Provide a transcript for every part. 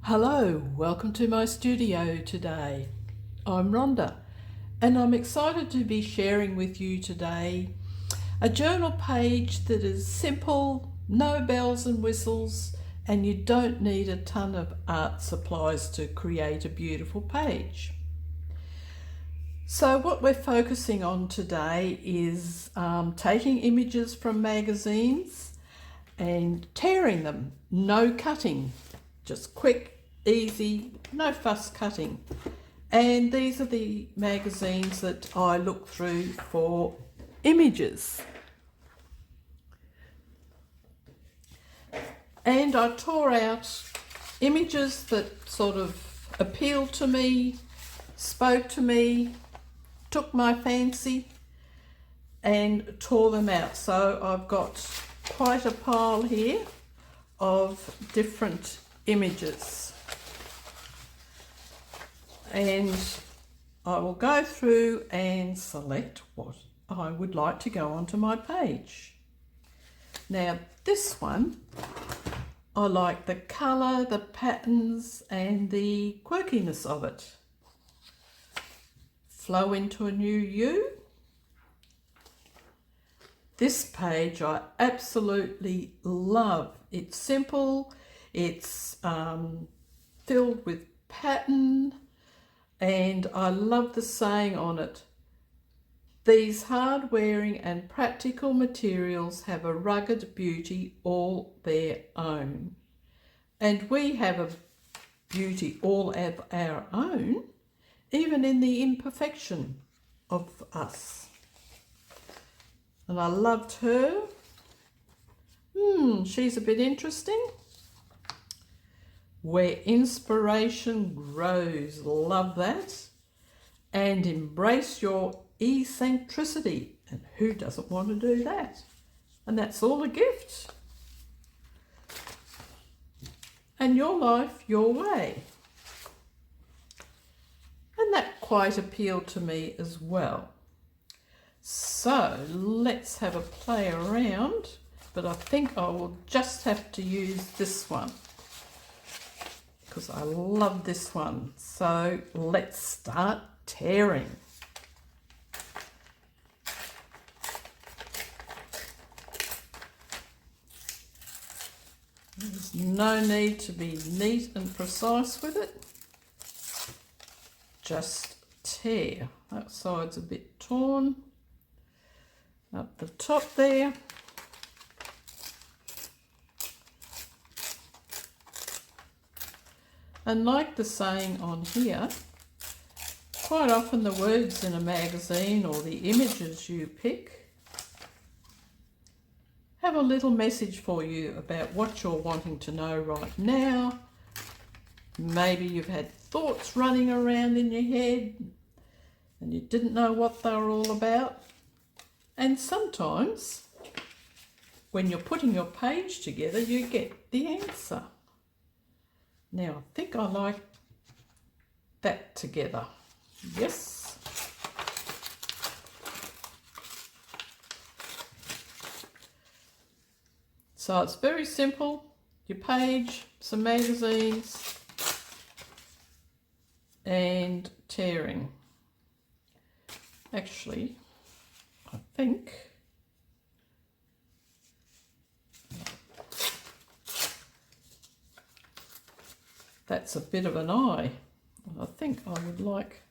Hello, welcome to my studio today. I'm Rhonda and I'm excited to be sharing with you today a journal page that is simple, no bells and whistles, and you don't need a ton of art supplies to create a beautiful page. So what we're focusing on today is taking images from magazines and tearing them, no cutting, just quick, easy, no fuss cutting. And these are the magazines that I look through for images. And I tore out images that sort of appealed to me, spoke to me, took my fancy, and tore them out. So I've got quite a pile here of different images. And I will go through and select what I would like to go onto my page. Now this one, I like the colour, the patterns and the quirkiness of it. Flow into a new you. This page I absolutely love. It's simple, it's filled with pattern, and I love the saying on it. These hard-wearing and practical materials have a rugged beauty all their own. And we have a beauty all of our own, even in the imperfection of us. And I loved her. She's a bit interesting. Where inspiration grows, love that. And embrace your eccentricity. And who doesn't want to do that? And that's all a gift. And your life, your way. And that quite appealed to me as well. So let's have a play around, but I think I will just have to use this one because I love this one. So let's start tearing. There's no need to be neat and precise with it. Just tear. That side's a bit torn. Up the top there. And like the saying on here, quite often the words in a magazine or the images you pick have a little message for you about what you're wanting to know right now. Maybe you've had thoughts running around in your head and you didn't know what they were all about. And sometimes when you're putting your page together, you get the answer. Now, I think I like that together. Yes. So it's very simple. Your page, some magazines, and tearing. Actually, I think that's a bit of an eye. I think I would like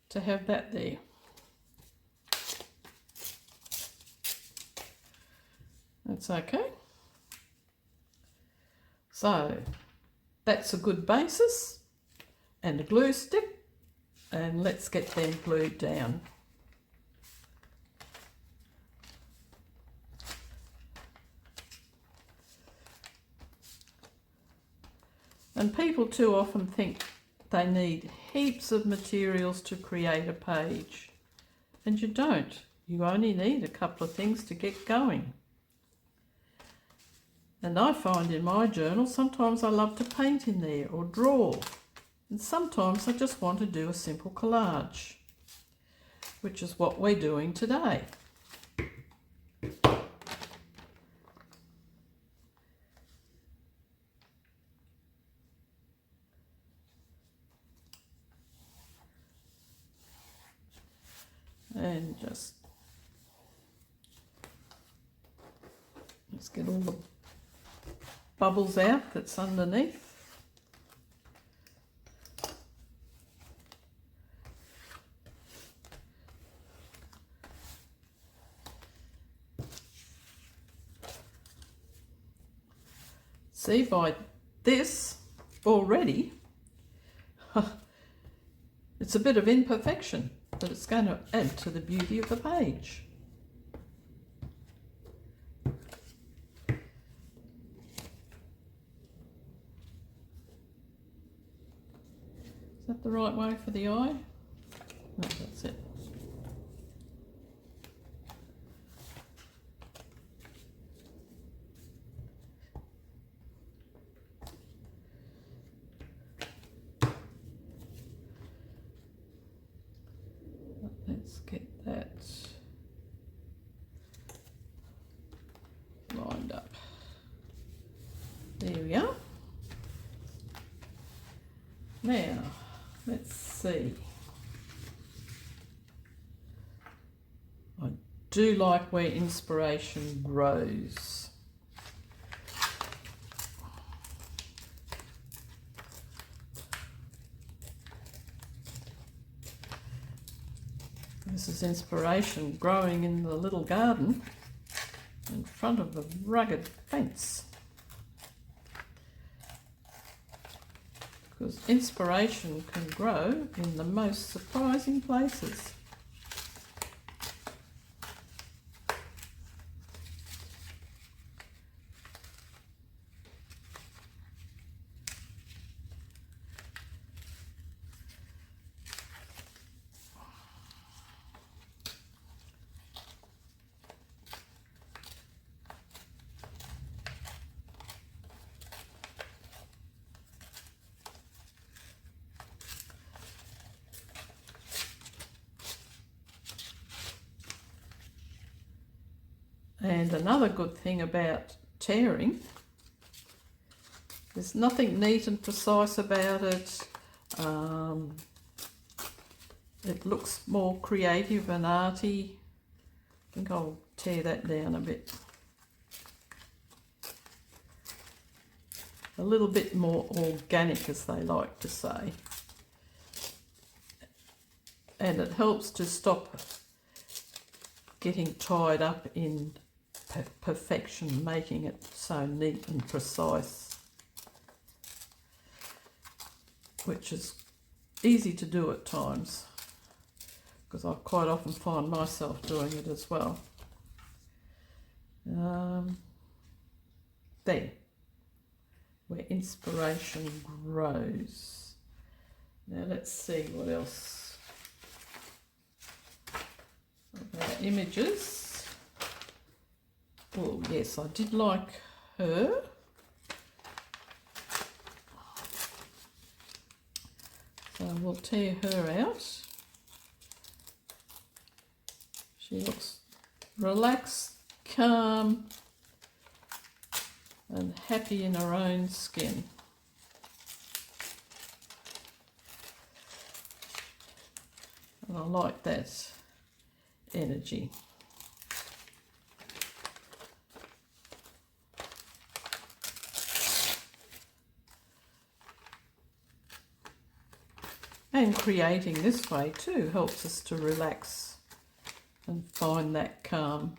to have that there. That's okay. So that's a good basis and a glue stick, and let's get them glued down. And people too often think they need heaps of materials to create a page. And you don't. You only need a couple of things to get going. And I find in my journal, sometimes I love to paint in there or draw. And sometimes I just want to do a simple collage, which is what we're doing today. and just let's get all the bubbles out that's underneath. See, by this already, it's a bit of imperfection, but it's going to add to the beauty of the page. Is that the right way for the eye? No, that's it. Let's get that lined up. There we are. Now, let's see. I do like where inspiration grows. This is inspiration growing in the little garden in front of a rugged fence. Because inspiration can grow in the most surprising places. And another good thing about tearing, there's nothing neat and precise about it. It looks more creative and arty. I think I'll tear that down a bit. A little bit more organic, as they like to say. And it helps to stop getting tied up in perfection, making it so neat and precise, which is easy to do at times, because I quite often find myself doing it as well. There, where inspiration grows. Now let's see what else about images. Oh yes, I did like her. So we'll tear her out. She looks relaxed, calm, and happy in her own skin. And I like that energy. And creating this way too helps us to relax and find that calm.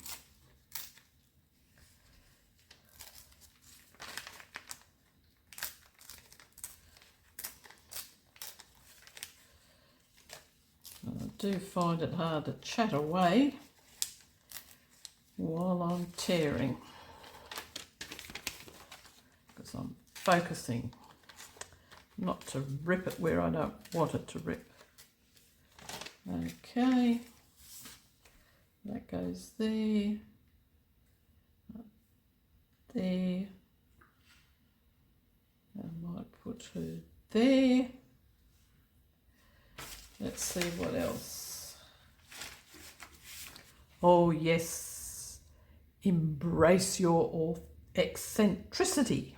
And I do find it hard to chat away while I'm tearing, because I'm focusing not to rip it where I don't want it to rip. Okay, that goes there, there. I might put her there. Let's see what else. Oh yes, embrace your eccentricity.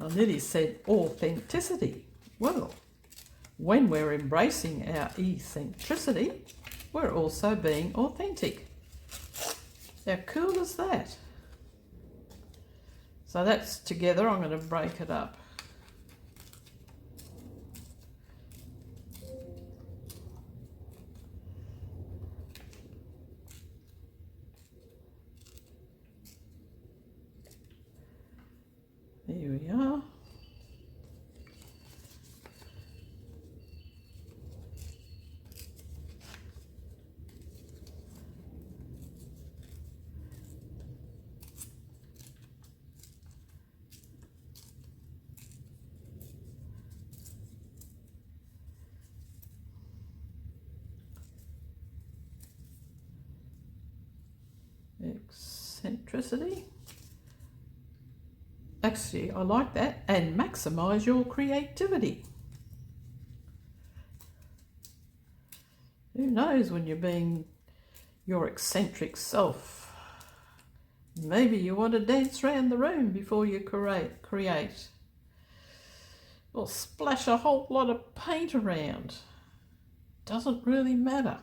I nearly said authenticity. Well, when we're embracing our eccentricity, we're also being authentic. How cool is that? So that's together. I'm going to break it up. There we are. Eccentricity. Actually, I like that. And maximize your creativity. Who knows when you're being your eccentric self? Maybe you want to dance around the room before you create. Or splash a whole lot of paint around. Doesn't really matter.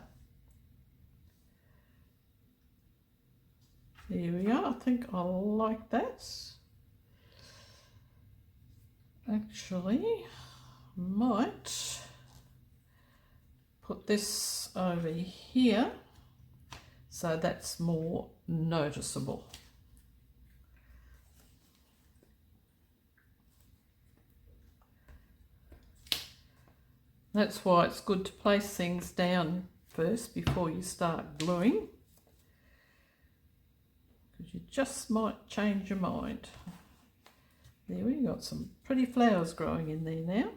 Here we are. I think I like that. Actually, might put this over here so that's more noticeable. That's why it's good to place things down first before you start gluing, because you just might change your mind. There, we got some pretty flowers growing in there now.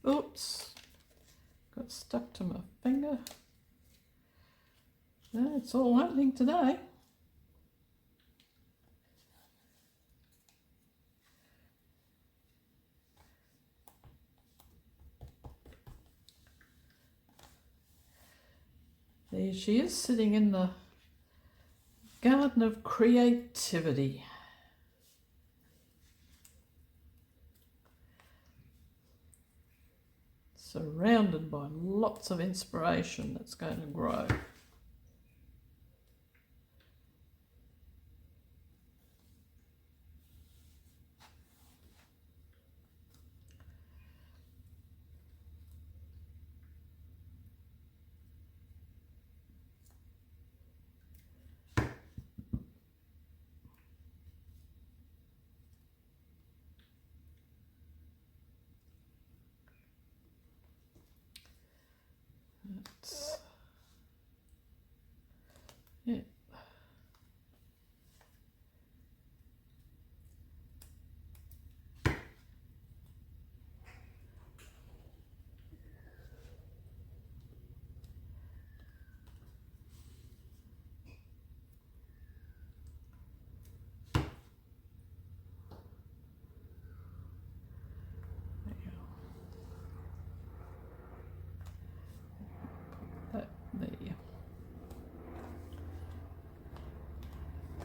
Oops, got stuck to my finger. No, it's all happening today. There she is, sitting in the garden of creativity. Surrounded by lots of inspiration that's going to grow. Yeah.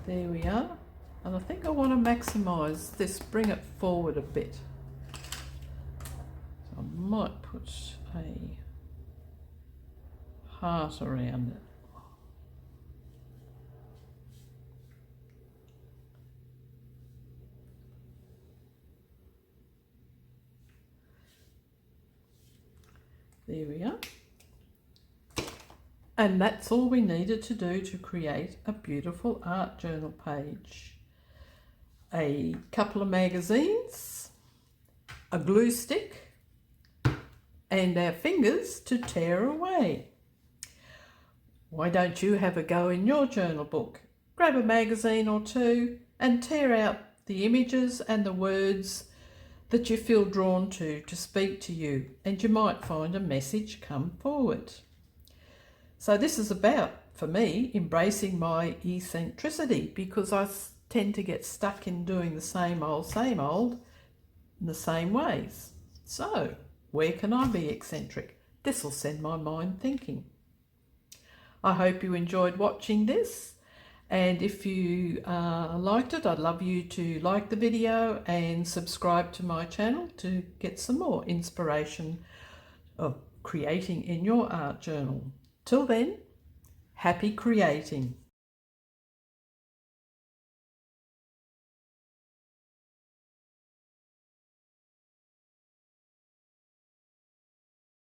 There we are, and I think I want to maximise this, bring it forward a bit. So I might put a heart around it. There we are. And that's all we needed to do to create a beautiful art journal page. A couple of magazines, a glue stick, and our fingers to tear away. Why don't you have a go in your journal book? Grab a magazine or two and tear out the images and the words that you feel drawn to speak to you, and you might find a message come forward. So this is about, for me, embracing my eccentricity, because I tend to get stuck in doing the same old in the same ways. So where can I be eccentric? This will send my mind thinking. I hope you enjoyed watching this, and if you liked it, I'd love you to like the video and subscribe to my channel to get some more inspiration of creating in your art journal. Till then, happy creating.